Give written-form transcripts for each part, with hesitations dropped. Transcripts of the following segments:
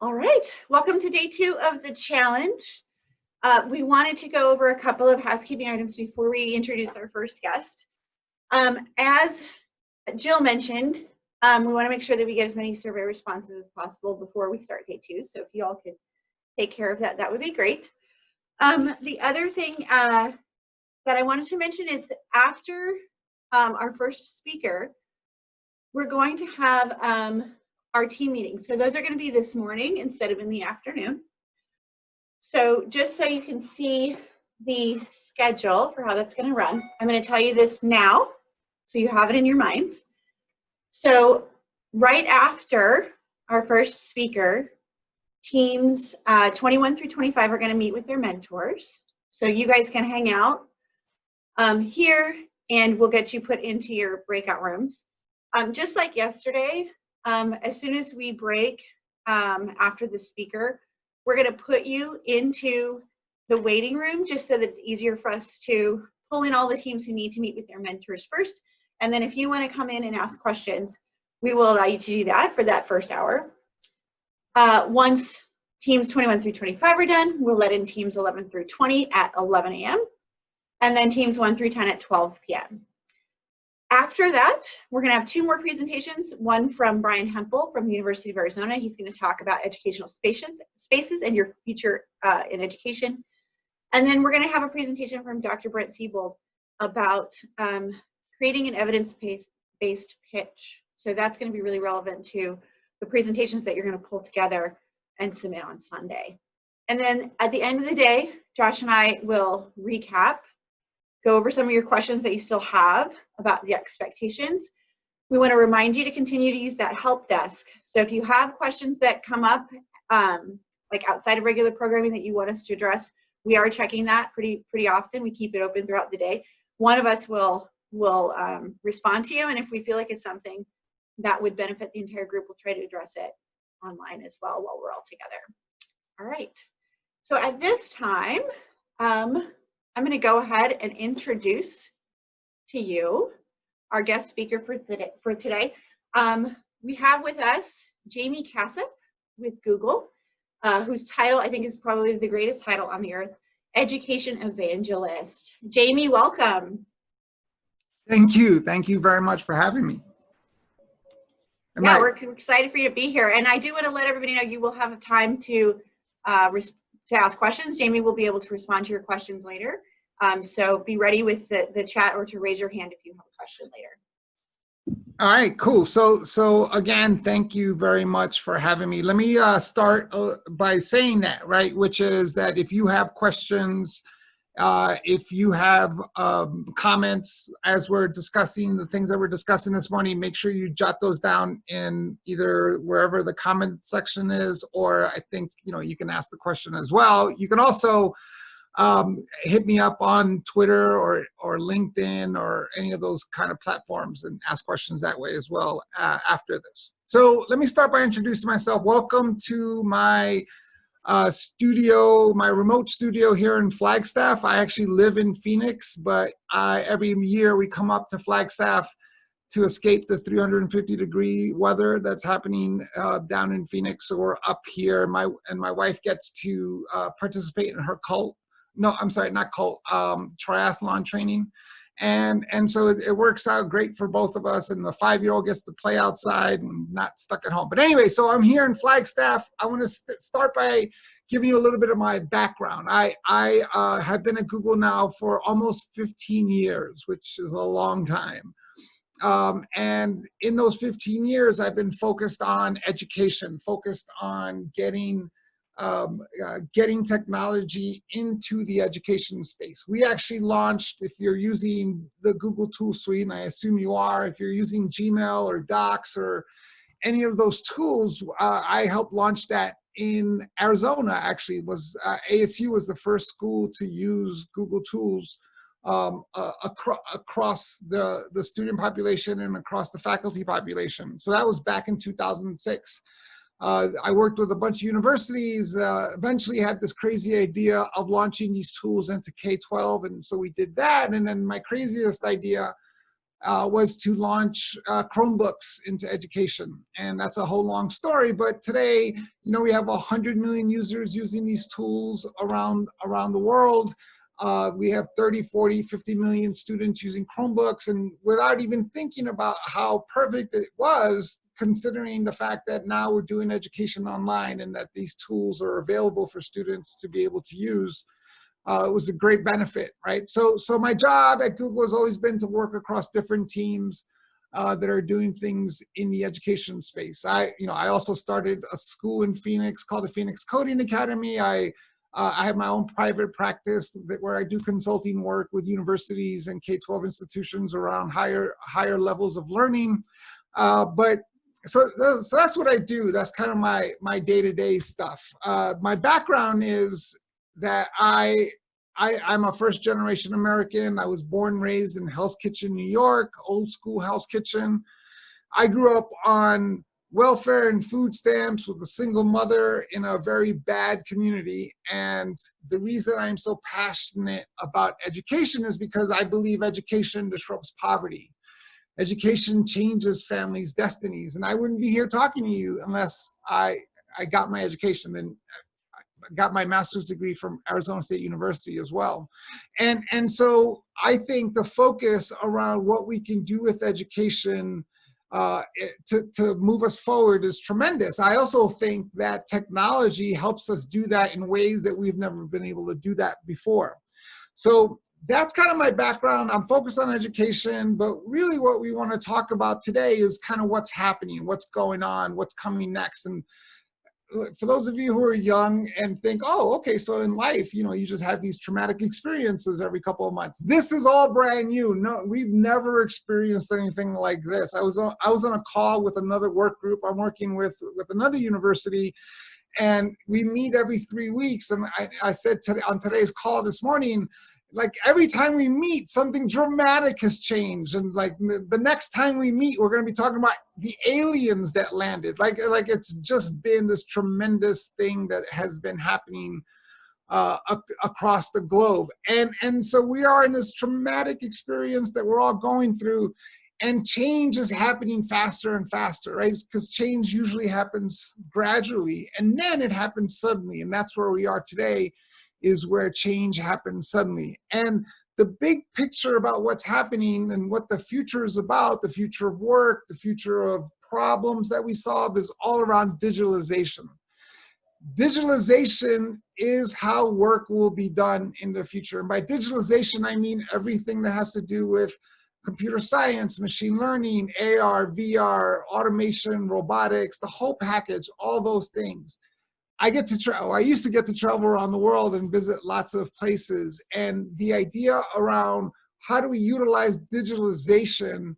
All right, welcome to day 2 of the challenge. We wanted to go over a couple of housekeeping items before we introduce our first guest. As Jill mentioned, we want to make sure that we get as many survey responses as possible before we start day 2. So if you all could take care of that, that would be great. The other thing that I wanted to mention is that after our first speaker, we're going to have our team meeting. So those are going to be this morning instead of in the afternoon. So just so you can see the schedule for how that's going to run, I'm going to tell you this now so you have it in your minds. So right after our first speaker, teams 21 through 25 are going to meet with their mentors. So you guys can hang out here and we'll get you put into your breakout rooms. Just like yesterday, as soon as we break after the speaker, we're going to put you into the waiting room just so that it's easier for us to pull in all the teams who need to meet with their mentors first. And then if you want to come in and ask questions, we will allow you to do that for that first hour. Once teams 21 through 25 are done, we'll let in teams 11 through 20 at 11 a.m. and then teams 1 through 10 at 12 p.m. After that, we're going to have 2 more presentations, one from Brian Hempel from the University of Arizona. He's going to talk about educational spaces and your future in education. And then we're going to have a presentation from Dr. Brent Siebold about creating an evidence-based pitch. So that's going to be really relevant to the presentations that you're going to pull together and submit on Sunday. And then at the end of the day, Josh and I will recap, go over some of your questions that you still have about the expectations. We want to remind you to continue to use that help desk. So if you have questions that come up, like outside of regular programming that you want us to address, we are checking that pretty often. We keep it open throughout the day. One of us will respond to you, and if we feel like it's something that would benefit the entire group, we'll try to address it online as well while we're all together. All right. So at this time, I'm going to go ahead and introduce to you our guest speaker for today. We have with us JCasap with Google, whose title I think is probably the greatest title on the earth, Education Evangelist. Jamie, welcome. Thank you. Thank you very much for having me. We're excited for you to be here. And I do want to let everybody know you will have time to ask questions. Jamie will be able to respond to your questions later. So be ready with the chat or to raise your hand if you have a question later. All right, cool. So again, thank you very much for having me. Let me start by saying that, right, which is that if you have questions, if you have comments as we're discussing the things that we're discussing this morning, make sure you jot those down in either wherever the comment section is, or I think, you can ask the question as well. You can also hit me up on Twitter or LinkedIn or any of those kind of platforms and ask questions that way as well after this. So let me start by introducing myself. Welcome to my studio, my remote studio here in Flagstaff. I actually live in Phoenix, but every year we come up to Flagstaff to escape the 350-degree weather that's happening down in Phoenix. So we're up here. My wife gets to participate in her triathlon training. And so it works out great for both of us, and the 5-year-old gets to play outside and not stuck at home. But anyway, so I'm here in Flagstaff. I want to start by giving you a little bit of my background. I have been at Google now for almost 15 years, which is a long time. And in those 15 years, I've been focused on education, focused on getting technology into the education space. We actually launched, if you're using the Google tool suite, and I assume you are, if you're using Gmail or Docs or any of those tools, I helped launch that in Arizona. Actually, ASU was the first school to use Google tools across the student population and across the faculty population. So that was back in 2006. I worked with a bunch of universities, eventually had this crazy idea of launching these tools into K-12, and so we did that. And then my craziest idea was to launch Chromebooks into education. And that's a whole long story, but today, we have 100 million users using these tools around the world. We have 30, 40, 50 million students using Chromebooks, and without even thinking about how perfect it was, considering the fact that now we're doing education online and that these tools are available for students to be able to use. It was a great benefit, right? So my job at Google has always been to work across different teams that are doing things in the education space. I also started a school in Phoenix called the Phoenix Coding Academy. I have my own private practice where I do consulting work with universities and K-12 institutions around higher levels of learning. So that's what I do. That's kind of my day-to-day stuff. My background is that I'm a first-generation American. I was born and raised in Hell's Kitchen, New York, old school Hell's Kitchen. I grew up on welfare and food stamps with a single mother in a very bad community. And the reason I'm so passionate about education is because I believe education disrupts poverty. Education changes families' destinies. And I wouldn't be here talking to you unless I got my education, and got my master's degree from Arizona State University as well. And so I think the focus around what we can do with education to move us forward is tremendous. I also think that technology helps us do that in ways that we've never been able to do that before. So that's kind of my background. I'm focused on education, but really what we want to talk about today is kind of what's happening, what's going on, what's coming next. And for those of you who are young and think, oh, okay, so in life, you just have these traumatic experiences every couple of months. This is all brand new. No, we've never experienced anything like this. I was on a call with another work group I'm working with another university, and we meet every 3 weeks. And I said on today's call this morning, like every time we meet, something dramatic has changed. And like the next time we meet, we're going to be talking about the aliens that landed. Like it's just been this tremendous thing that has been happening across the globe. And so we are in this traumatic experience that we're all going through, and change is happening faster and faster, right? Because change usually happens gradually, and then it happens suddenly. And that's where we are today, is where change happens suddenly. And the big picture about what's happening and what the future is about, the future of work, the future of problems that we solve, is all around digitalization. Digitalization is how work will be done in the future. And by digitalization, I mean everything that has to do with computer science, machine learning, AR, VR, automation, robotics, the whole package, all those things. I get to travel. I used to get to travel around the world and visit lots of places. And the idea around how do we utilize digitalization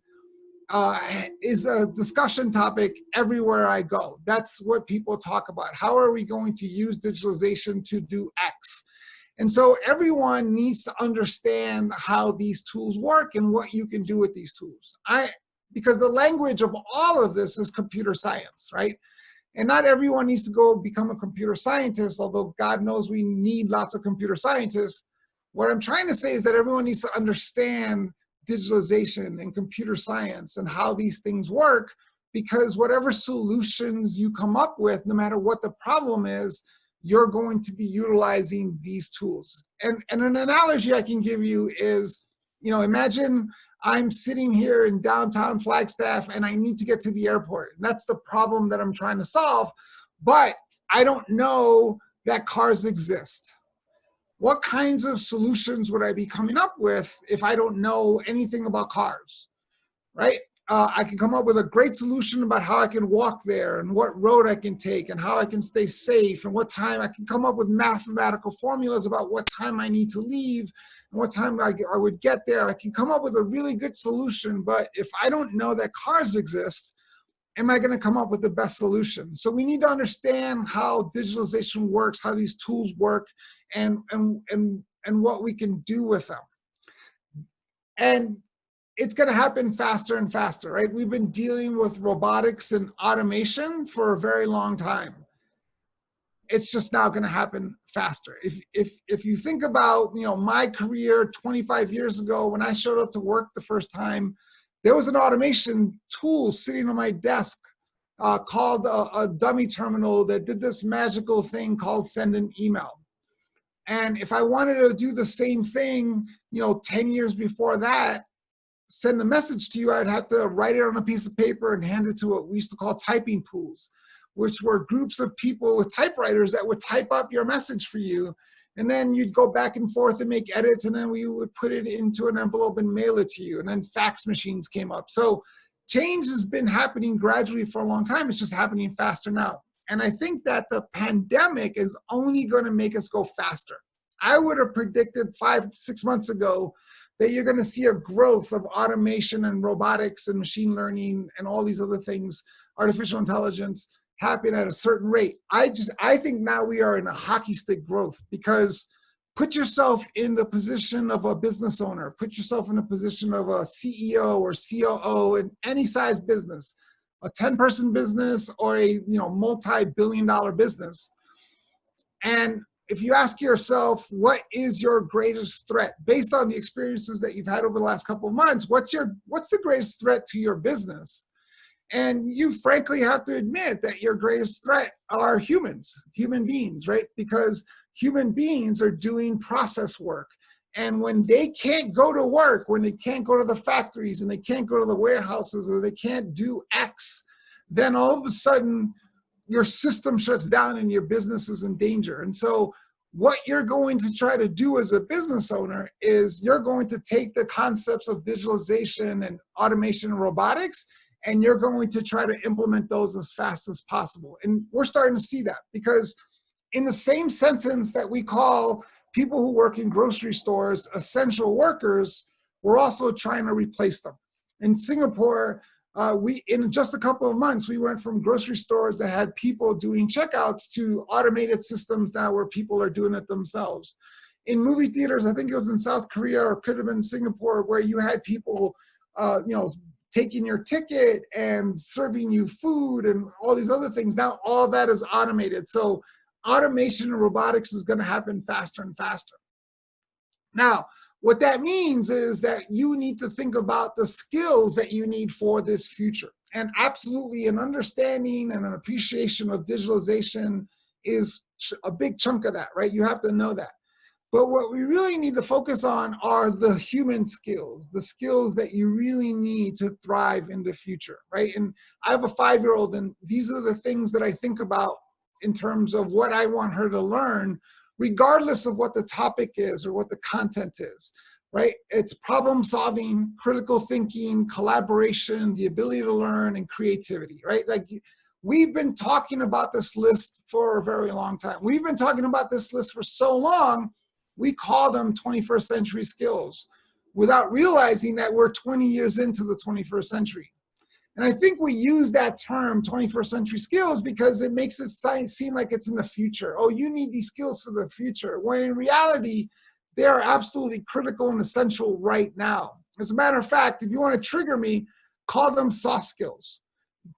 is a discussion topic everywhere I go. That's what people talk about. How are we going to use digitalization to do X? And so everyone needs to understand how these tools work and what you can do with these tools. Because the language of all of this is computer science, right? And not everyone needs to go become a computer scientist, although God knows we need lots of computer scientists. What I'm trying to say is that everyone needs to understand digitalization and computer science and how these things work, because whatever solutions you come up with, no matter what the problem is, you're going to be utilizing these tools. And an analogy I can give you is, imagine I'm sitting here in downtown Flagstaff and I need to get to the airport. And that's the problem that I'm trying to solve, but I don't know that cars exist. What kinds of solutions would I be coming up with if I don't know anything about cars, right? I can come up with a great solution about how I can walk there and what road I can take and how I can stay safe and what time. I can come up with mathematical formulas about what time I need to leave and what time I would get there. I can come up with a really good solution, but if I don't know that cars exist, am I going to come up with the best solution? So we need to understand how digitalization works, how these tools work, and what we can do with them. And it's going to happen faster and faster, right? We've been dealing with robotics and automation for a very long time. It's just now going to happen faster. If you think about, my career 25 years ago, when I showed up to work the first time, There was an automation tool sitting on my desk called a dummy terminal that did this magical thing called send an email. And if I wanted to do the same thing, 10 years before that, send a message to you, I'd have to write it on a piece of paper and hand it to what we used to call typing pools, which were groups of people with typewriters that would type up your message for you. And then you'd go back and forth and make edits, and then we would put it into an envelope and mail it to you. And then fax machines came up. So change has been happening gradually for a long time. It's just happening faster now. And I think that the pandemic is only going to make us go faster. I would have predicted 5-6 months ago that you're going to see a growth of automation and robotics and machine learning and all these other things, artificial intelligence, happen at a certain rate. I think now we are in a hockey stick growth, because put yourself in the position of a business owner, put yourself in the position of a CEO or COO in any size business, a 10-person business or a multi-billion-dollar business. And if you ask yourself, what is your greatest threat based on the experiences that you've had over the last couple of months, what's the greatest threat to your business? And you frankly have to admit that your greatest threat are human beings, right? Because human beings are doing process work. And when they can't go to work, when they can't go to the factories and they can't go to the warehouses, or they can't do X, then all of a sudden your system shuts down and your business is in danger. And so what you're going to try to do as a business owner is you're going to take the concepts of digitalization and automation and robotics, and you're going to try to implement those as fast as possible. And we're starting to see that, because in the same sentence that we call people who work in grocery stores essential workers, we're also trying to replace them. In Singapore, in just a couple of months, we went from grocery stores that had people doing checkouts to automated systems now where people are doing it themselves. In movie theaters, I think it was in South Korea or could have been Singapore, where you had people, taking your ticket and serving you food and all these other things. Now all that is automated. So automation and robotics is going to happen faster and faster. Now, what that means is that you need to think about the skills that you need for this future. And absolutely an understanding and an appreciation of digitalization is a big chunk of that, right? You have to know that. But what we really need to focus on are the human skills, the skills that you really need to thrive in the future, right? And I have a 5-year-old, and these are the things that I think about in terms of what I want her to learn, regardless of what the topic is or what the content is, right? It's problem solving, critical thinking, collaboration, the ability to learn, and creativity, right? Like, we've been talking about this list for a very long time. We've been talking about this list for so long, we call them 21st century skills without realizing that we're 20 years into the 21st century. And I think we use that term 21st century skills because it makes it seem like it's in the future. Oh, you need these skills for the future. When in reality, they are absolutely critical and essential right now. As a matter of fact, if you want to trigger me, call them soft skills.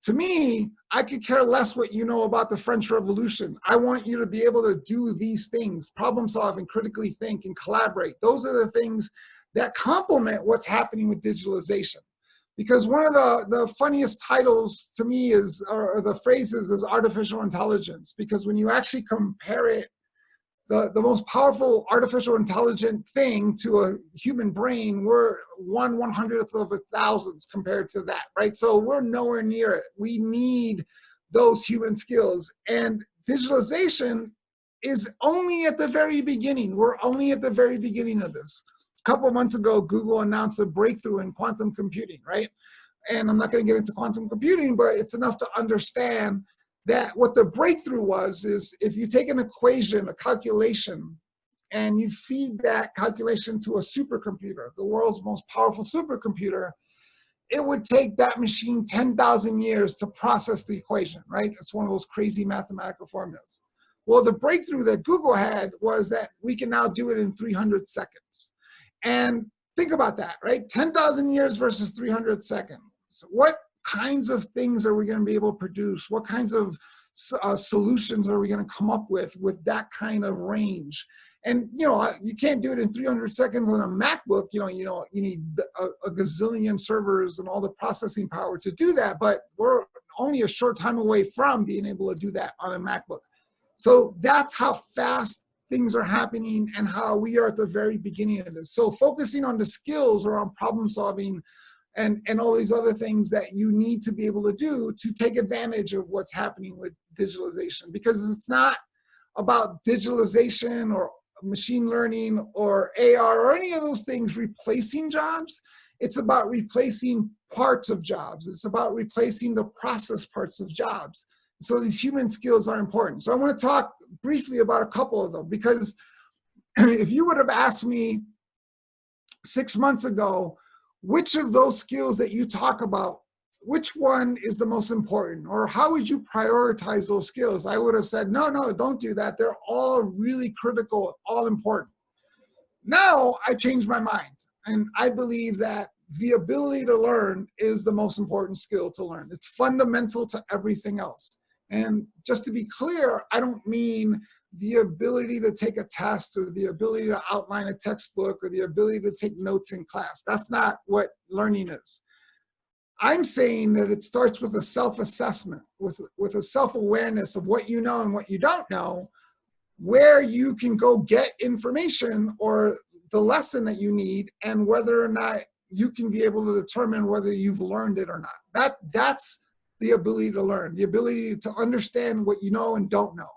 To me, I could care less what you know about the French Revolution. I want you to be able to do these things, problem solve and critically think and collaborate. Those are the things that complement what's happening with digitalization. Because one of the funniest titles to me is, or the phrases, is artificial intelligence. Because when you actually compare it, the most powerful artificial intelligent thing to a human brain, we're 1/100th of a thousandth compared to that, right? So we're nowhere near it. We need those human skills. And digitalization is only at the very beginning. We're only at the very beginning of this. A couple of months ago, Google announced a breakthrough in quantum computing, right? And I'm not going to get into quantum computing, but it's enough to understand that what the breakthrough was is if you take an equation, a calculation, and you feed that calculation to a supercomputer, the world's most powerful supercomputer, it would take that machine 10,000 years to process the equation, right? It's one of those crazy mathematical formulas. Well, the breakthrough that Google had was that we can now do it in 300 seconds. And think about that, right? 10,000 years versus 300 seconds. So what kinds of things are we going to be able to produce? What kinds of solutions are we going to come up with that kind of range? And, you know, you can't do it in 300 seconds on a MacBook. You need a gazillion servers and all the processing power to do that. But we're only a short time away from being able to do that on a MacBook. So that's how fast things are happening and how we are at the very beginning of this. So focusing on the skills around problem solving and all these other things that you need to be able to do to take advantage of what's happening with digitalization, because it's not about digitalization or machine learning or AR or any of those things replacing jobs. It's about replacing parts of jobs. It's about replacing the process parts of jobs. So these human skills are important. So I want to talk briefly about a couple of them, because if you would have asked me 6 months ago, which of those skills that you talk about, which one is the most important, or how would you prioritize those skills? I would have said, no, don't do that. They're all really critical, all important. Now I've changed my mind, and I believe that the ability to learn is the most important skill to learn. It's fundamental to everything else. And just to be clear, I don't mean the ability to take a test or the ability to outline a textbook or the ability to take notes in class. That's not what learning is. I'm saying that it starts with a self-assessment, with a self-awareness of what you know and what you don't know, where you can go get information or the lesson that you need, and whether or not you can be able to determine whether you've learned it or not. That's the ability to learn, the ability to understand what you know and don't know.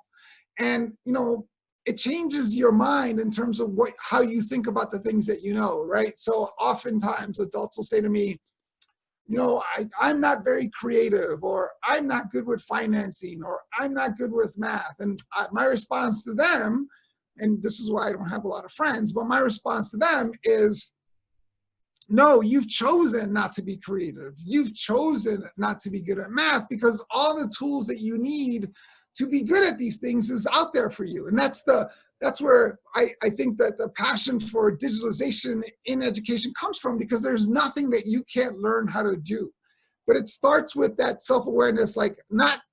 And, you know, it changes your mind in terms of how you think about the things that you know, right? So oftentimes adults will say to me, you know, I'm not very creative, or I'm not good with financing, or I'm not good with math. And my response to them, and this is why I don't have a lot of friends, but my response to them is, no, you've chosen not to be creative. You've chosen not to be good at math, because all the tools that you need to be good at these things is out there for you. And that's where I think that the passion for digitalization in education comes from, because there's nothing that you can't learn how to do. But it starts with that self-awareness, like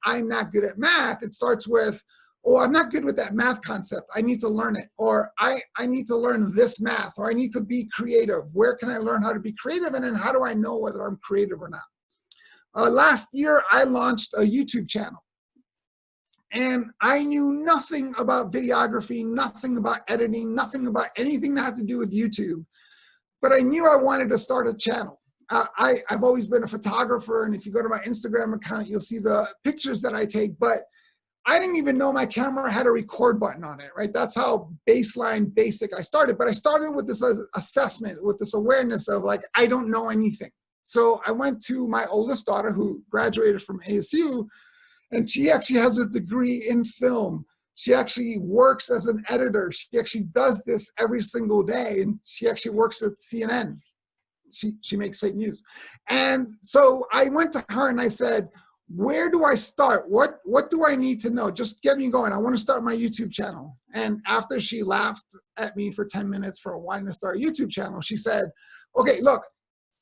I'm not good at math. It starts with, oh, I'm not good with that math concept. I need to learn it. Or I need to learn this math, or I need to be creative. Where can I learn how to be creative? And then how do I know whether I'm creative or not? Last year, I launched a YouTube channel. And I knew nothing about videography, nothing about editing, nothing about anything that had to do with YouTube. But I knew I wanted to start a channel. I've always been a photographer, and if you go to my Instagram account, you'll see the pictures that I take. But I didn't even know my camera had a record button on it, right? That's how baseline basic I started. But I started with this assessment, with this awareness of like, I don't know anything. So I went to my oldest daughter, who graduated from ASU, and she actually has a degree in film. She actually works as an editor. She actually does this every single day, and she actually works at CNN. She makes fake news. And so I went to her and I said, where do I start? What do I need to know? Just get me going. I want to start my YouTube channel. And after she laughed at me for 10 minutes for wanting to start a YouTube channel, she said, okay, look,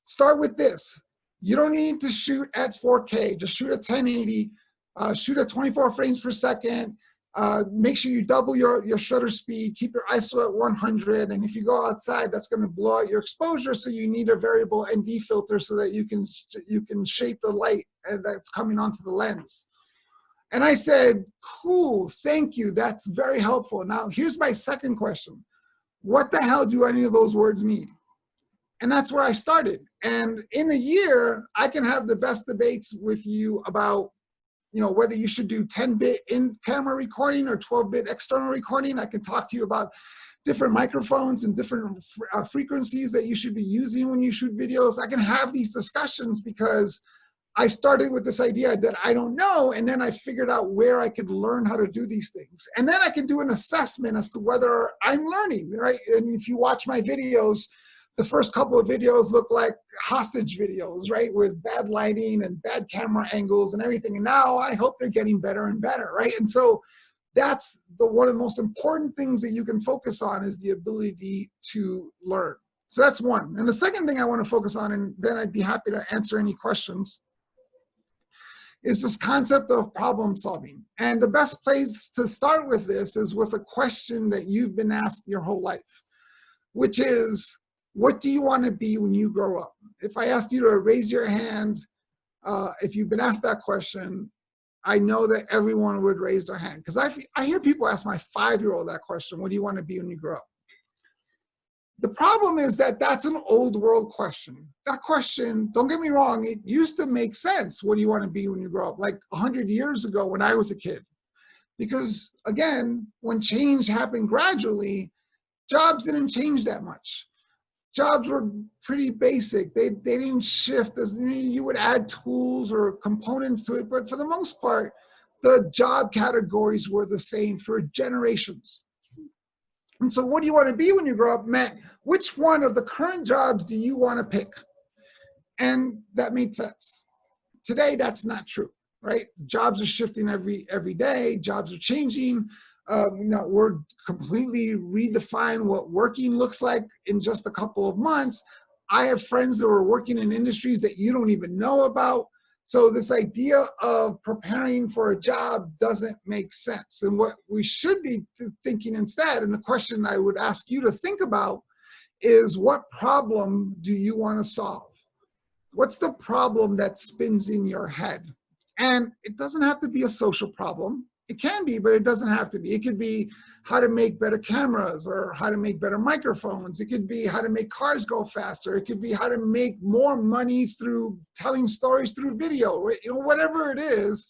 start with this. You don't need to shoot at 4K. Just shoot at 1080. Shoot at 24 frames per second. Make sure you double your shutter speed. Keep your ISO at 100. And if you go outside, that's going to blow out your exposure. So you need a variable ND filter so that you can shape the light that's coming onto the lens. And I said, cool, thank you. That's very helpful. Now, here's my second question. What the hell do any of those words mean? And that's where I started. And in a year, I can have the best debates with you about, you know, whether you should do 10-bit in-camera recording or 12-bit external recording. I can talk to you about different microphones and different frequencies that you should be using when you shoot videos. I can have these discussions because I started with this idea that I don't know, and then I figured out where I could learn how to do these things. And then I can do an assessment as to whether I'm learning, right? And if you watch my videos, the first couple of videos look like hostage videos, right? With bad lighting and bad camera angles and everything. And now I hope they're getting better and better, right? And so that's one of the most important things that you can focus on, is the ability to learn. So that's one. And the second thing I want to focus on, and then I'd be happy to answer any questions, is this concept of problem solving. And the best place to start with this is with a question that you've been asked your whole life, which is, what do you want to be when you grow up? If I asked you to raise your hand, if you've been asked that question, I know that everyone would raise their hand. Because I hear people ask my 5-year-old that question, what do you want to be when you grow up? The problem is that that's an old world question. That question, don't get me wrong, it used to make sense. What do you want to be when you grow up? Like 100 years ago when I was a kid. Because again, when change happened gradually, jobs didn't change that much. Jobs were pretty basic. They didn't shift. You would add tools or components to it, but for the most part, the job categories were the same for generations. And so what do you want to be when you grow up meant, which one of the current jobs do you want to pick? And that made sense. Today, that's not true, right? Jobs are shifting every day. Jobs are changing. We're completely redefine what working looks like in just a couple of months. I have friends that are working in industries that you don't even know about. So this idea of preparing for a job doesn't make sense. And what we should be thinking instead, and the question I would ask you to think about, is what problem do you want to solve? What's the problem that spins in your head? And it doesn't have to be a social problem. It can be, but it doesn't have to be. It could be how to make better cameras or how to make better microphones. It could be how to make cars go faster. It could be how to make more money through telling stories through video. Whatever it is,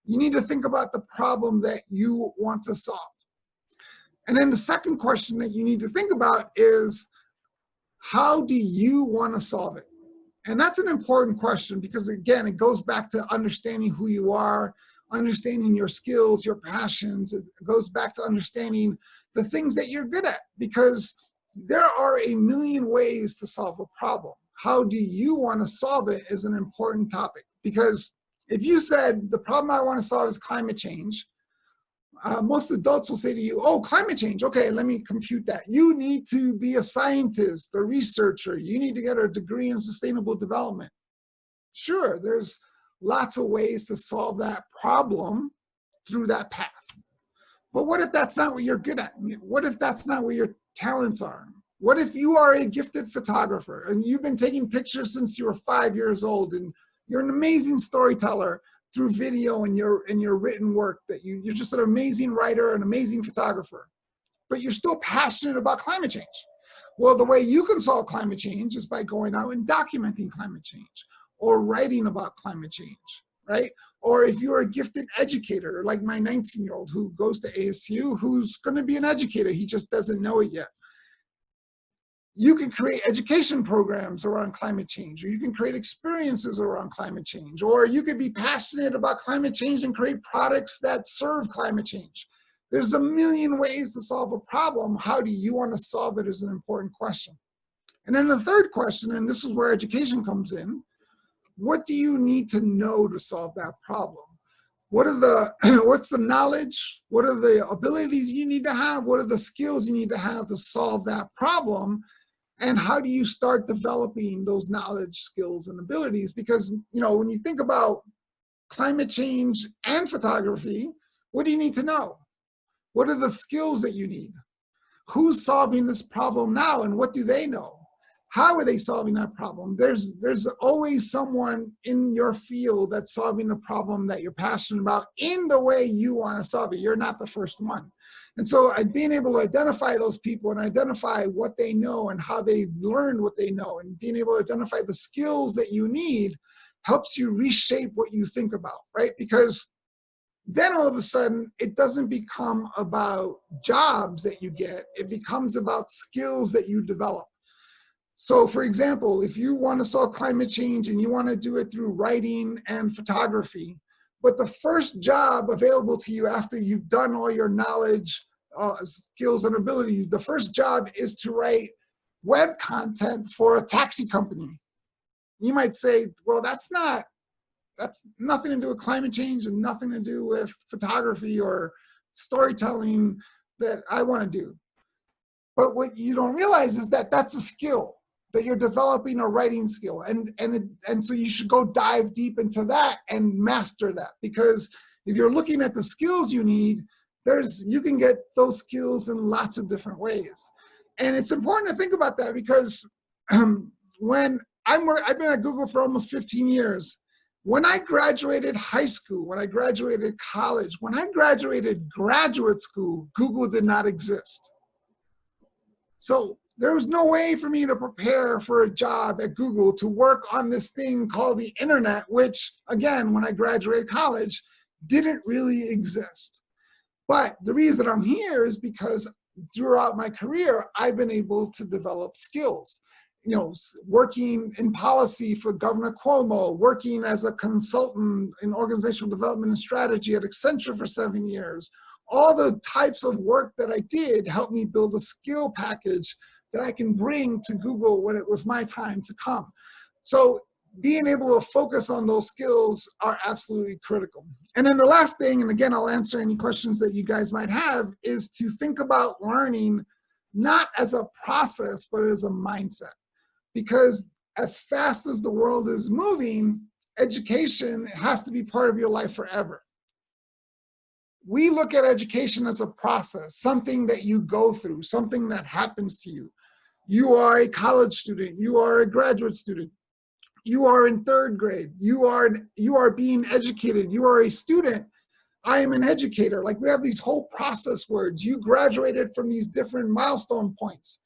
you need to think about the problem that you want to solve. And then the second question that you need to think about is, how do you want to solve it? And that's an important question because, again, it goes back to understanding who you are, understanding your skills, your passions. It goes back to understanding the things that you're good at, because there are a million ways to solve a problem. How do you want to solve it is an important topic, because if you said the problem I want to solve is climate change, most adults will say to you, oh, climate change, okay, let me compute that. You need to be a scientist, a researcher. You need to get a degree in sustainable development. Sure, there's lots of ways to solve that problem through that path. But what if that's not what you're good at? What if that's not where your talents are? What if you are a gifted photographer and you've been taking pictures since you were 5 years old, and you're an amazing storyteller through video and your written work, that you're just an amazing writer, an amazing photographer, but you're still passionate about climate change? Well, the way you can solve climate change is by going out and documenting climate change or writing about climate change, right? Or if you're a gifted educator, like my 19-year-old who goes to ASU, who's going to be an educator, he just doesn't know it yet. You can create education programs around climate change, or you can create experiences around climate change, or you could be passionate about climate change and create products that serve climate change. There's a million ways to solve a problem. How do you want to solve it is an important question. And then the third question, and this is where education comes in, what do you need to know to solve that problem? What are what's the knowledge? What are the abilities you need to have? What are the skills you need to have to solve that problem? And how do you start developing those knowledge, skills, and abilities? Because, when you think about climate change and photography, what do you need to know? What are the skills that you need? Who's solving this problem now, and what do they know? How are they solving that problem? There's always someone in your field that's solving the problem that you're passionate about in the way you want to solve it. You're not the first one. And so being able to identify those people and identify what they know and how they've learned what they know, and being able to identify the skills that you need, helps you reshape what you think about, right? Because then all of a sudden, it doesn't become about jobs that you get. It becomes about skills that you develop. So for example, if you want to solve climate change and you want to do it through writing and photography, but the first job available to you after you've done all your knowledge, skills, and ability, the first job is to write web content for a taxi company. You might say, well, that's nothing to do with climate change and nothing to do with photography or storytelling that I want to do. But what you don't realize is that that's a skill. that you're developing a writing skill. And so you should go dive deep into that and master that, because if you're looking at the skills you need, you can get those skills in lots of different ways. And it's important to think about that, because when I've been at Google for almost 15 years. When I graduated high school, when I graduated college, when I graduated graduate school, Google did not exist. So there was no way for me to prepare for a job at Google to work on this thing called the internet, which, again, when I graduated college, didn't really exist. But the reason I'm here is because throughout my career, I've been able to develop skills. You know, working in policy for Governor Cuomo, working as a consultant in organizational development and strategy at Accenture for 7 years. All the types of work that I did helped me build a skill package that I can bring to Google when it was my time to come. So being able to focus on those skills are absolutely critical. And then the last thing, and again, I'll answer any questions that you guys might have, is to think about learning not as a process, but as a mindset. Because as fast as the world is moving, education has to be part of your life forever. We look at education as a process, something that you go through, something that happens to you. You are a college student, you are a graduate student, you are in third grade, you are being educated, you are a student. I am an educator. Like, we have these whole process words. You graduated from these different milestone points.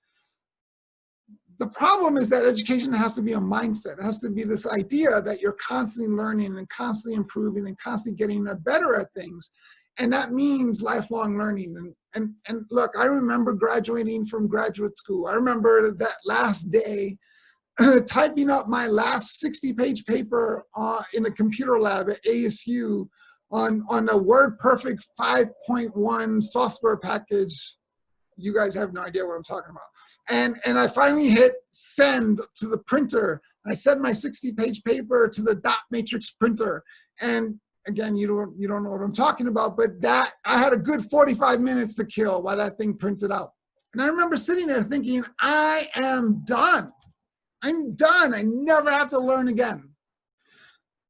The problem is that education has to be a mindset. It has to be this idea that you're constantly learning and constantly improving and constantly getting better at things. And that means lifelong learning. And look, I remember graduating from graduate school. I remember that last day typing up my last 60-page paper in the computer lab at ASU on a WordPerfect 5.1 software package. You guys have no idea what I'm talking about. And I finally hit send to the printer. I sent my 60-page paper to the dot matrix printer. And again, you don't know what I'm talking about, but that I had a good 45 minutes to kill while that thing printed out. And I remember sitting there thinking, I am done. I'm done. I never have to learn again.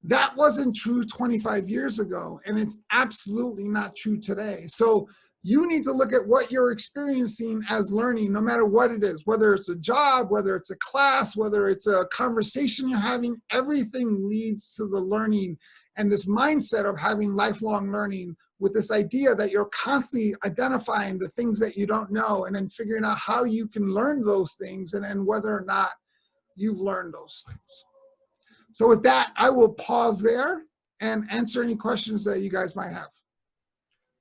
That wasn't true 25 years ago, and it's absolutely not true today. So you need to look at what you're experiencing as learning, no matter what it is, whether it's a job, whether it's a class, whether it's a conversation you're having. Everything leads to the learning and this mindset of having lifelong learning, with this idea that you're constantly identifying the things that you don't know and then figuring out how you can learn those things, and then whether or not you've learned those things. So with that, I will pause there and answer any questions that you guys might have.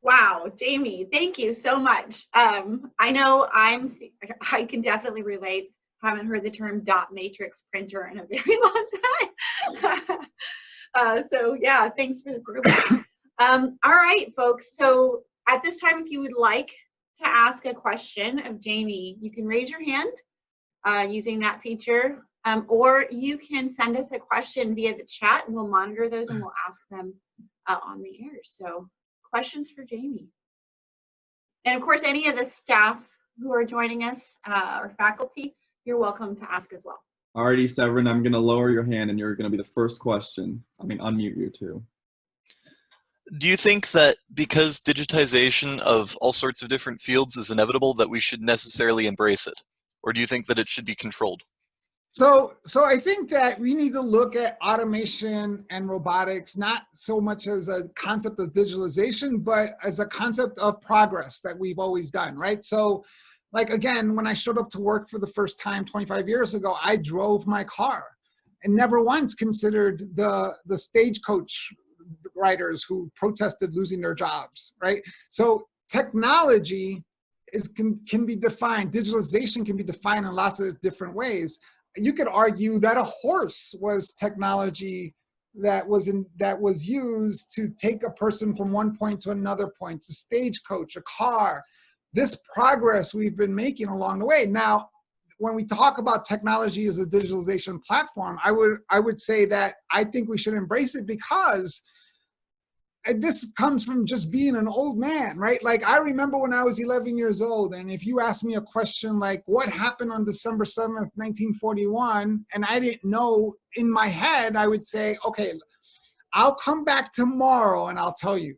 Wow, Jamie, thank you so much. I know I can definitely relate. Haven't heard the term dot matrix printer in a very long time. So yeah, thanks for the throwback. All right, folks. So at this time, if you would like to ask a question of Jamie, you can raise your hand using that feature, or you can send us a question via the chat, and we'll monitor those and we'll ask them on the air. So questions for Jamie. And of course, any of the staff who are joining us or faculty, you're welcome to ask as well. Alrighty, Severin, I'm going to lower your hand and you're going to be the first question. Unmute you too. Do you think that because digitization of all sorts of different fields is inevitable, that we should necessarily embrace it? Or do you think that it should be controlled? So I think that we need to look at automation and robotics, not so much as a concept of digitalization, but as a concept of progress that we've always done, right? So, like, again, when I showed up to work for the first time 25 years ago, I drove my car and never once considered the stagecoach riders who protested losing their jobs, right? So technology can be defined, digitalization can be defined in lots of different ways. You could argue that a horse was technology that was used to take a person from one point to another point. It's a stagecoach, a car. This progress we've been making along the way. Now, when we talk about technology as a digitalization platform, I would say that I think we should embrace it, because this comes from just being an old man, right? Like I remember when I was 11 years old, and if you asked me a question like, what happened on December 7th, 1941, and I didn't know, in my head, I would say, okay, I'll come back tomorrow and I'll tell you,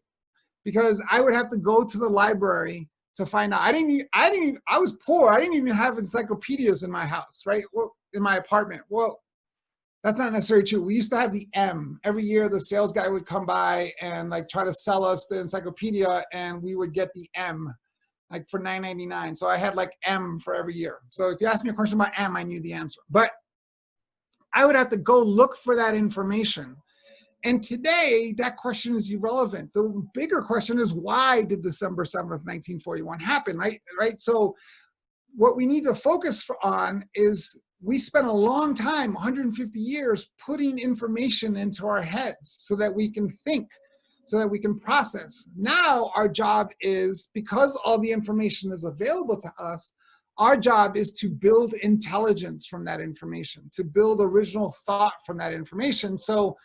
because I would have to go to the library to find out. I was poor. I didn't even have encyclopedias in my house, right? Well, in my apartment. Well, that's not necessarily true. We used to have the M. Every year the sales guy would come by and like try to sell us the encyclopedia, and we would get the M like for $9.99. So I had like M for every year. So if you asked me a question about M, I knew the answer. But I would have to go look for that information. And today, that question is irrelevant. The bigger question is, why did December 7th, 1941 happen, right? So what we need to focus on is, we spent a long time, 150 years, putting information into our heads so that we can think, so that we can process. Now our job is, because all the information is available to us, our job is to build intelligence from that information, to build original thought from that information. So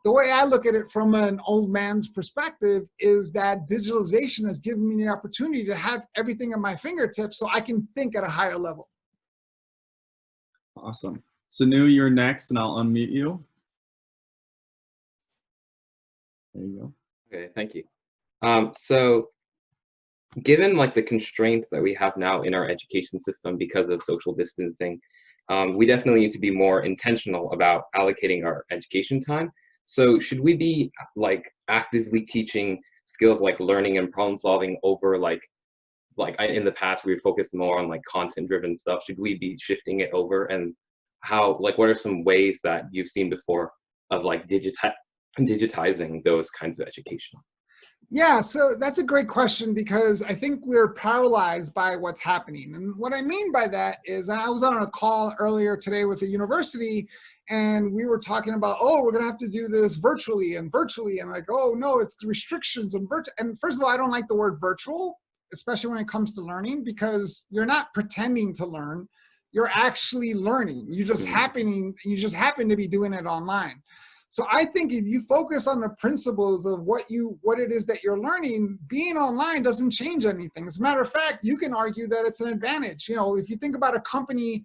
the way I look at it from an old man's perspective is that digitalization has given me the opportunity to have everything at my fingertips so I can think at a higher level. Awesome. Sanu, you're next, and I'll unmute you. There you go. Okay, thank you. So given like the constraints that we have now in our education system because of social distancing, we definitely need to be more intentional about allocating our education time. So should we be like actively teaching skills like learning and problem solving over in the past we were focused more on like content driven stuff? Should we be shifting it over, and how, like, what are some ways that you've seen before of like digitizing those kinds of education? Yeah, so that's a great question, because I think we're paralyzed by what's happening. And what I mean by that is, I was on a call earlier today with a university, and we were talking about, oh, we're going to have to do this virtually, and like, oh, no, it's restrictions and virtual. And first of all, I don't like the word virtual, especially when it comes to learning, because you're not pretending to learn. You're actually learning. You just happen to be doing it online. So I think if you focus on the principles of what it is that you're learning, being online doesn't change anything. As a matter of fact, you can argue that it's an advantage. You know, if you think about a company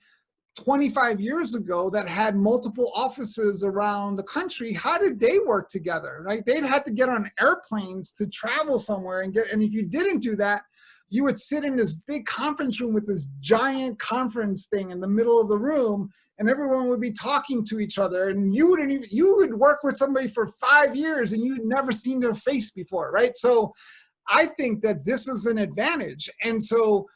25 years ago that had multiple offices around the country, how did they work together, right? They'd had to get on airplanes to travel somewhere and if you didn't do that, you would sit in this big conference room with this giant conference thing in the middle of the room, and everyone would be talking to each other, and you would work with somebody for 5 years and you'd never seen their face before, right? So I think that this is an advantage. And so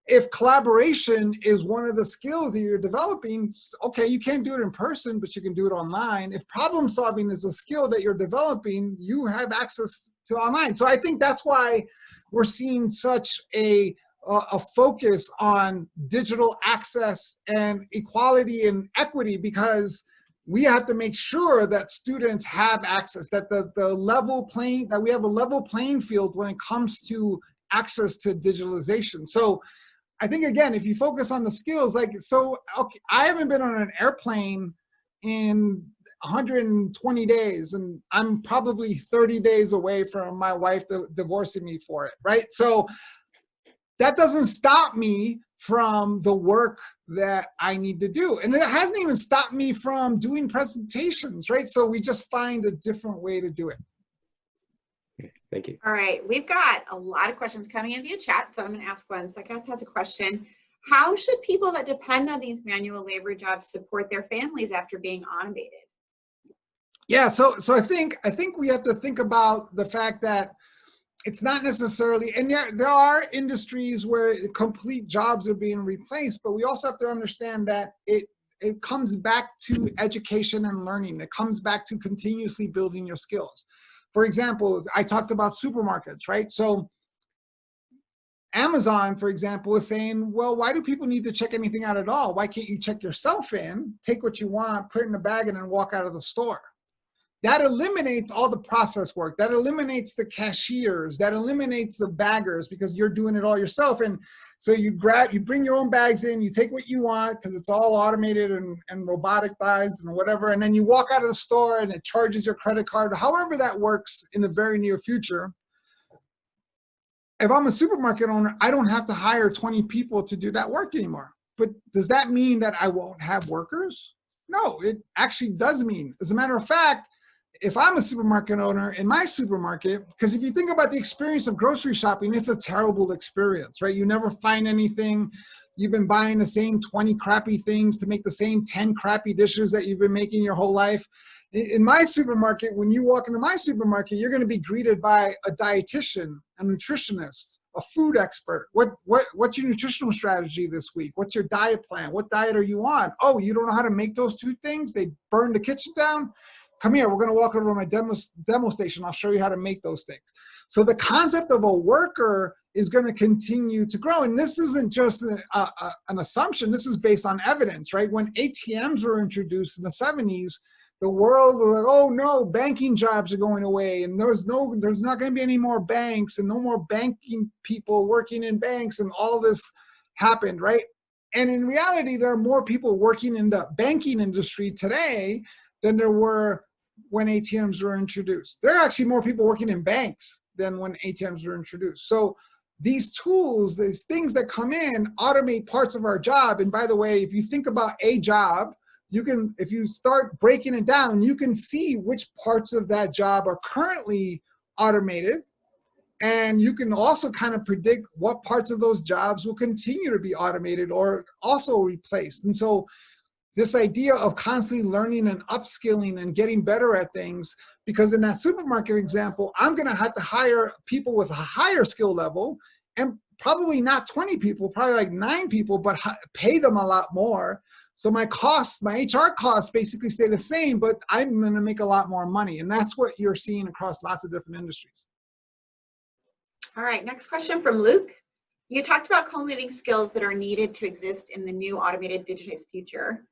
if collaboration is one of the skills that you're developing, okay, you can't do it in person, but you can do it online. If problem solving is a skill that you're developing, you have access to online. So I think that's why we're seeing such a focus on digital access and equality and equity, because we have to make sure that students have access, that that we have a level playing field when it comes to access to digitalization. So I think, again, if you focus on the skills, okay, I haven't been on an airplane in 120 days, and I'm probably 30 days away from my wife divorcing me for it, right? So that doesn't stop me from the work that I need to do. And it hasn't even stopped me from doing presentations, right? So we just find a different way to do it. Thank you. All right, we've got a lot of questions coming in via chat, so I'm going to ask one. Sakath has a question. How should people that depend on these manual labor jobs support their families after being automated? Yeah, so I think we have to think about the fact that it's not necessarily, and there are industries where complete jobs are being replaced, but we also have to understand that it comes back to education and learning. It comes back to continuously building your skills. For example, I talked about supermarkets, right? So Amazon, for example, is saying, well, why do people need to check anything out at all? Why can't you check yourself in, take what you want, put it in a bag, and then walk out of the store? that eliminates all the process work. That eliminates the cashiers. That eliminates the baggers because you're doing it all yourself. And so you bring your own bags in, you take what you want because it's all automated and roboticized and whatever. And then you walk out of the store and it charges your credit card, however that works in the very near future. If I'm a supermarket owner, I don't have to hire 20 people to do that work anymore. But does that mean that I won't have workers? No, it actually does mean. As a matter of fact, if I'm a supermarket owner in my supermarket, because if you think about the experience of grocery shopping, it's a terrible experience, right? You never find anything. You've been buying the same 20 crappy things to make the same 10 crappy dishes that you've been making your whole life. In my supermarket, when you walk into my supermarket, you're going to be greeted by a dietitian, a nutritionist, a food expert. What's your nutritional strategy this week? What's your diet plan? What diet are you on? Oh, you don't know how to make those two things? They burned the kitchen down? Come here, we're going to walk over to my demo station. I'll show you how to make those things. So the concept of a worker is going to continue to grow. And this isn't just an assumption. This is based on evidence, right? When ATMs were introduced in the 70s, the world was like, oh no, banking jobs are going away. And there's not going to be any more banks and no more banking people working in banks, and all this happened, right? And in reality, there are more people working in the banking industry today than there were when ATMs were introduced. There are actually more people working in banks than when ATMs were introduced. So these tools, these things that come in, automate parts of our job. And by the way, if you think about a job, you can, if you start breaking it down, you can see which parts of that job are currently automated. And you can also kind of predict what parts of those jobs will continue to be automated or also replaced. And so this idea of constantly learning and upskilling and getting better at things, because in that supermarket example, I'm going to have to hire people with a higher skill level, and probably not 20 people, probably like 9 people, but pay them a lot more. So my costs, my HR costs basically stay the same, but I'm going to make a lot more money. And that's what you're seeing across lots of different industries. All right, next question from Luke. You talked about culminating skills that are needed to exist in the new automated digitized future.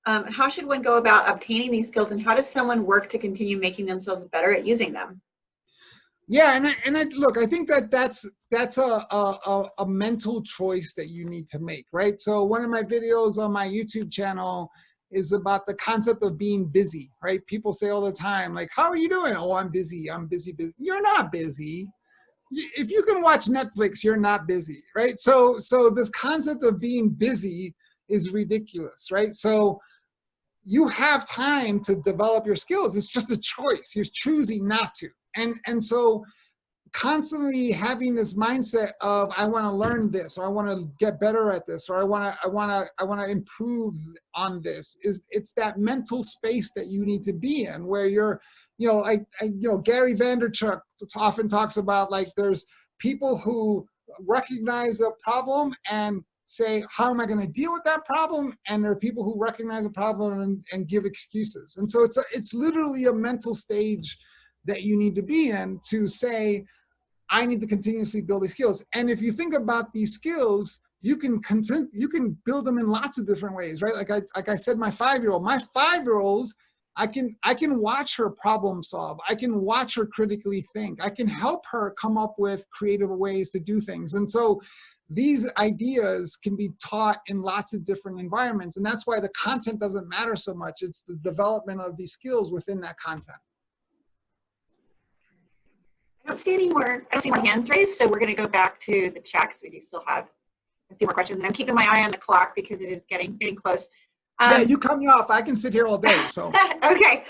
How should one go about obtaining these skills, and how does someone work to continue making themselves better at using them? Yeah, look, I think that's a mental choice that you need to make, right? So one of my videos on my YouTube channel is about the concept of being busy, right? People say all the time, like, how are you doing? Oh, I'm busy, busy. You're not busy. If you can watch Netflix, you're not busy, right? So this concept of being busy is ridiculous, right? So you have time to develop your skills. It's just a choice. You're choosing not to. And so constantly having this mindset of, I want to learn this, or I want to get better at this, or I want to improve on this, it's that mental space that you need to be in, where you're, Gary Vaynerchuk often talks about, like, there's people who recognize a problem and say, how am I going to deal with that problem? And there are people who recognize a problem and give excuses. And so it's literally a mental stage that you need to be in to say, I need to continuously build these skills. And if you think about these skills, you can build them in lots of different ways, right? Like I said, my 5-year-old, I can watch her problem solve. I can watch her critically think. I can help her come up with creative ways to do things. And so these ideas can be taught in lots of different environments. And that's why the content doesn't matter so much. It's the development of these skills within that content. I don't see any more hands raised, so we're going to go back to the chat because we do still have a few more questions. And I'm keeping my eye on the clock because it is getting close. Yeah, you cut me off. I can sit here all day. So okay.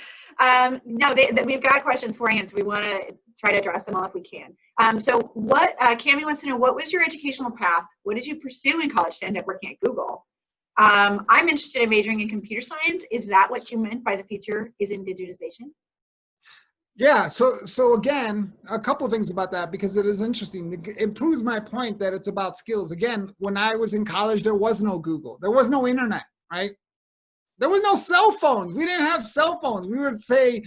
No, we've got questions for you, so we want to try to address them all if we can. So what Cami wants to know, what was your educational path? What did you pursue in college to end up working at Google? I'm interested in majoring in computer science. Is that what you meant by the future is in digitization? Yeah, so again, a couple of things about that, because it is interesting. It proves my point that it's about skills. Again, when I was in college, there was no Google. There was no internet, right? There was no cell phones. We didn't have cell phones. We would say,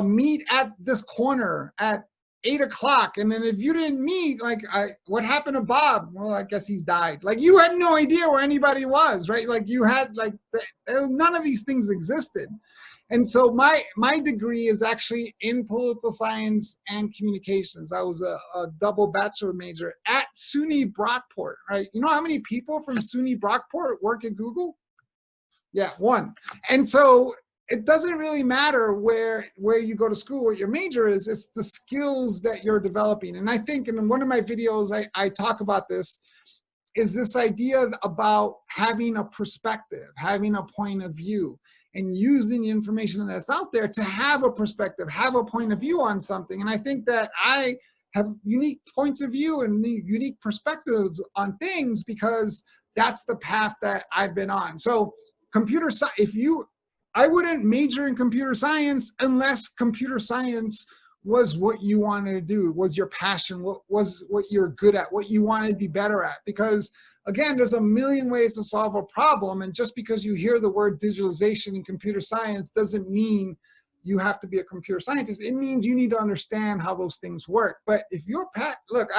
meet at this corner at 8 o'clock. And then if you didn't meet, like, what happened to Bob? Well, I guess he's died. Like, you had no idea where anybody was, right? Like, you had, like, none of these things existed. And so my degree is actually in political science and communications. I was a double bachelor major at SUNY Brockport, right? You know how many people from SUNY Brockport work at Google? Yeah, 1. And so it doesn't really matter where you go to school, what your major is, it's the skills that you're developing. And I think in one of my videos, I talk about this, is this idea about having a perspective, having a point of view, and using the information that's out there to have a perspective, have a point of view on something. And I think that I have unique points of view and unique perspectives on things because that's the path that I've been on. So computer science, I wouldn't major in computer science unless computer science was what you wanted to do, was your passion, what you're good at, what you wanted to be better at. Because again, there's a million ways to solve a problem, and just because you hear the word digitalization in computer science doesn't mean you have to be a computer scientist. It means you need to understand how those things work. But if you're look,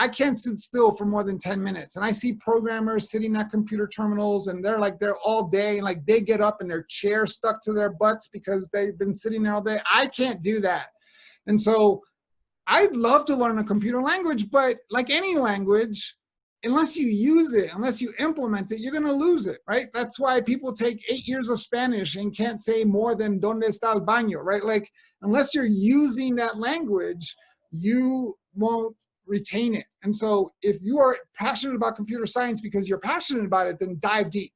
I can't sit still for more than 10 minutes. And I see programmers sitting at computer terminals and they're all day, and like they get up and their chair stuck to their butts because they've been sitting there all day. I can't do that. And so I'd love to learn a computer language, but like any language, unless you use it, unless you implement it, you're going to lose it, right? That's why people take 8 years of Spanish and can't say more than ¿Dónde está el baño, right? Like, unless you're using that language, you won't retain it. And so if you are passionate about computer science because you're passionate about it, then dive deep.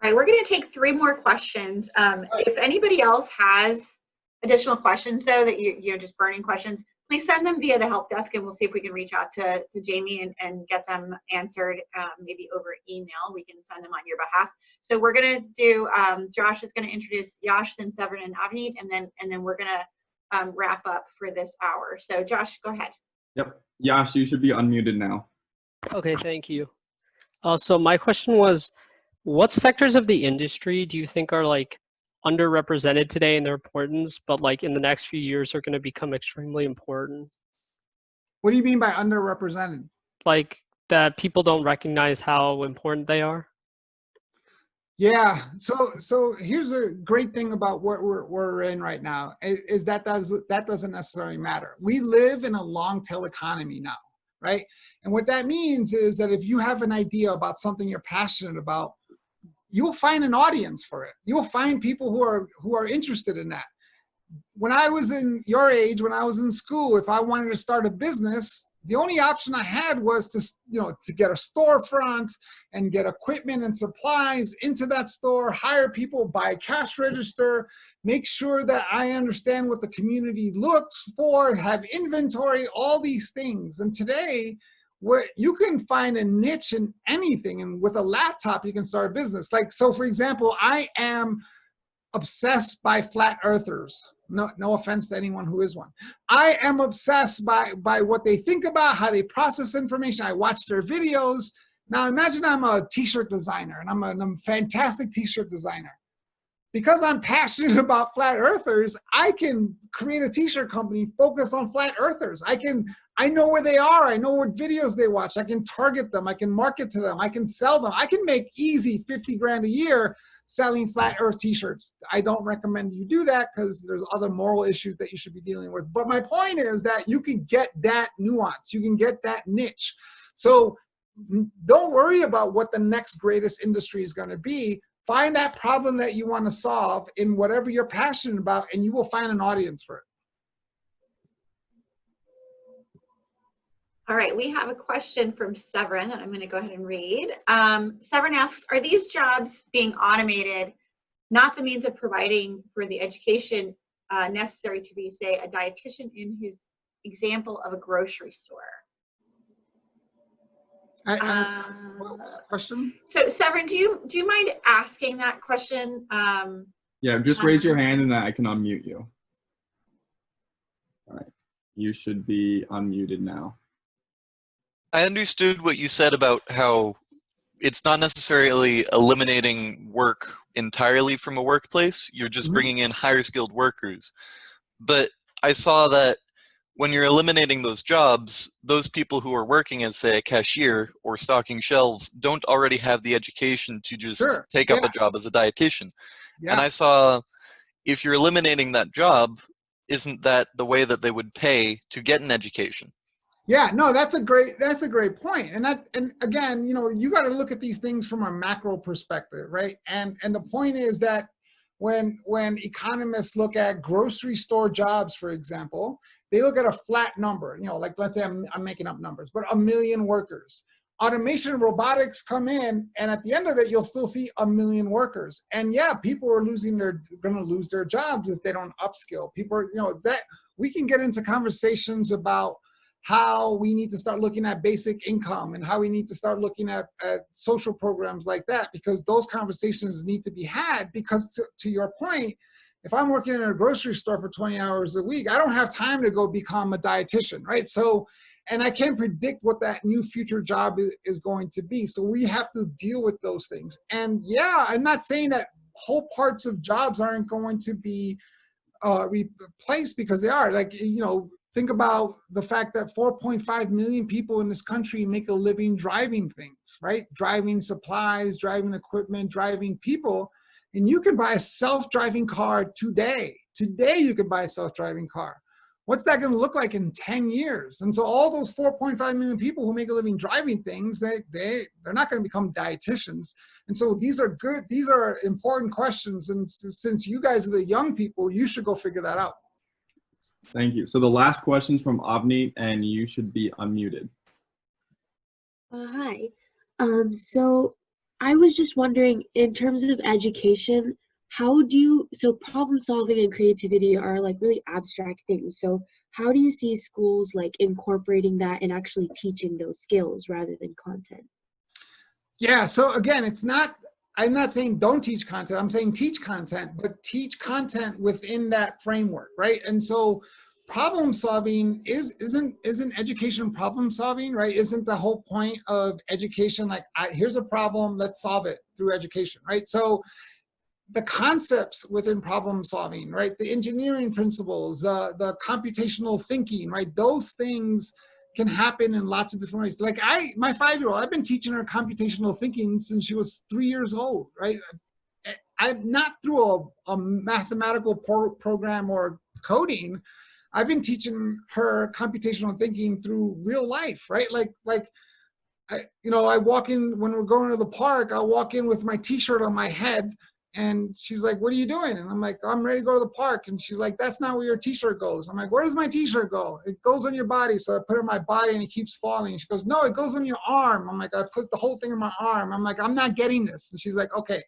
All right, we're going to take 3 more questions. If anybody else has additional questions, though, that you're just burning questions, please send them via the help desk, and we'll see if we can reach out to Jamie and get them answered, maybe over email. We can send them on your behalf. So we're going to do, Josh is going to introduce Yash, then Severin and Avneet, and then we're going to wrap up for this hour. So Josh, go ahead. Yep. Yash, you should be unmuted now. Okay, thank you. So my question was, what sectors of the industry do you think are like underrepresented today in their importance, but like in the next few years are going to become extremely important? What do you mean by underrepresented? Like that people don't recognize how important they are? Yeah, so here's a great thing about what we're in right now is that doesn't necessarily matter. We live in a long tail economy now, right? And what that means is that if you have an idea about something you're passionate about, you'll find an audience for it. You'll find people who are interested in that. When I was in your age, when I was in school, if I wanted to start a business, the only option I had was to get a storefront and get equipment and supplies into that store, hire people, buy a cash register, make sure that I understand what the community looks for, have inventory, all these things. And today, you can find a niche in anything, and with a laptop, you can start a business. Like, so for example, I am obsessed by flat earthers. No offense to anyone who is one. I am obsessed by what they think about, how they process information. I watch their videos. Now imagine I'm a t-shirt designer, and I'm a fantastic t-shirt designer. Because I'm passionate about flat earthers, I can create a t-shirt company, focus on flat earthers. I know where they are. I know what videos they watch. I can target them. I can market to them. I can sell them. I can make easy 50 grand a year selling flat earth t-shirts. I don't recommend you do that because there's other moral issues that you should be dealing with. But my point is that you can get that nuance. You can get that niche. So don't worry about what the next greatest industry is going to be. Find that problem that you want to solve in whatever you're passionate about, and you will find an audience for it. All right, we have a question from Severin that I'm going to go ahead and read. Severin asks, are these jobs being automated not the means of providing for the education necessary to be, say, a dietitian in his example of a grocery store? What was the question? So Severin, do you mind asking that question? Yeah, just raise your hand and I can unmute you. All right, you should be unmuted now. I understood what you said about how it's not necessarily eliminating work entirely from a workplace. You're just bringing in higher skilled workers. But I saw that when you're eliminating those jobs, those people who are working as, say, a cashier or stocking shelves don't already have the education to just Sure. take up Yeah. a job as a dietitian. Yeah. And I saw, if you're eliminating that job, isn't that the way that they would pay to get an education? Yeah, no, that's a great point. And again, you know, you got to look at these things from a macro perspective, right? And the point is that when economists look at grocery store jobs, for example, they look at a flat number, you know, like let's say I'm making up numbers, but 1 million workers. Automation and robotics come in, and at the end of it, you'll still see 1 million workers. And yeah, people are going to lose their jobs if they don't upskill. People are, you know, that we can get into conversations about how we need to start looking at basic income and how we need to start looking at social programs like that, because those conversations need to be had. Because to your point, if I'm working in a grocery store for 20 hours a week, I don't have time to go become a dietitian, right? So, and I can't predict what that new future job is going to be. So we have to deal with those things. And yeah, I'm not saying that whole parts of jobs aren't going to be replaced, because they are. Like, you know, think about the fact that 4.5 million people in this country make a living driving things, right? Driving supplies, driving equipment, driving people. And you can buy a self-driving car today. Today you can buy a self-driving car. What's that going to look like in 10 years? And so all those 4.5 million people who make a living driving things, they're not going to become dietitians. And so these are important questions. And since you guys are the young people, you should go figure that out. Thank you. So the last question from Avneet, and you should be unmuted. Hi. So I was just wondering, in terms of education, so problem solving and creativity are like really abstract things. So how do you see schools like incorporating that and actually teaching those skills rather than content? Yeah, so again, I'm not saying don't teach content, I'm saying teach content, but teach content within that framework, right? And so problem solving isn't education problem solving, right? Isn't the whole point of education like, here's a problem, let's solve it through education, right? So the concepts within problem solving, right? The engineering principles, the computational thinking, right? Those things can happen in lots of different ways. Like my 5-year-old, I've been teaching her computational thinking since she was 3 years old, right? I'm not through a mathematical program or coding. I've been teaching her computational thinking through real life, right? I walk in, when we're going to the park, I'll walk in with my t-shirt on my head, and she's like, what are you doing? And I'm like, I'm ready to go to the park. And she's like, that's not where your t-shirt goes. I'm like, where does my t-shirt go? It goes on your body. So I put it on my body and it keeps falling. She goes, no, it goes on your arm. I'm like, I put the whole thing in my arm. I'm like, I'm not getting this. And she's like, okay,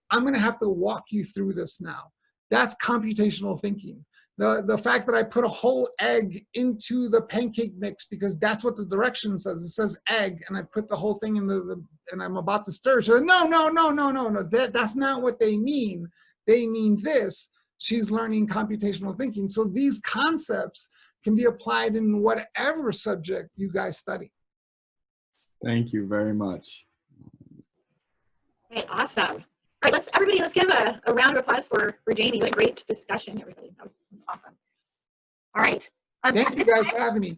I'm going to have to walk you through this now. That's computational thinking. The fact that I put a whole egg into the pancake mix because that's what the direction says. It says egg, and I put the whole thing in and I'm about to stir. She said, no, that's not what they mean. They mean this. She's learning computational thinking. So these concepts can be applied in whatever subject you guys study. Thank you very much. Okay, awesome. All right, let's give a round of applause for Jamie. What a great discussion, everybody. That was awesome. All right. Thank you guys for having me.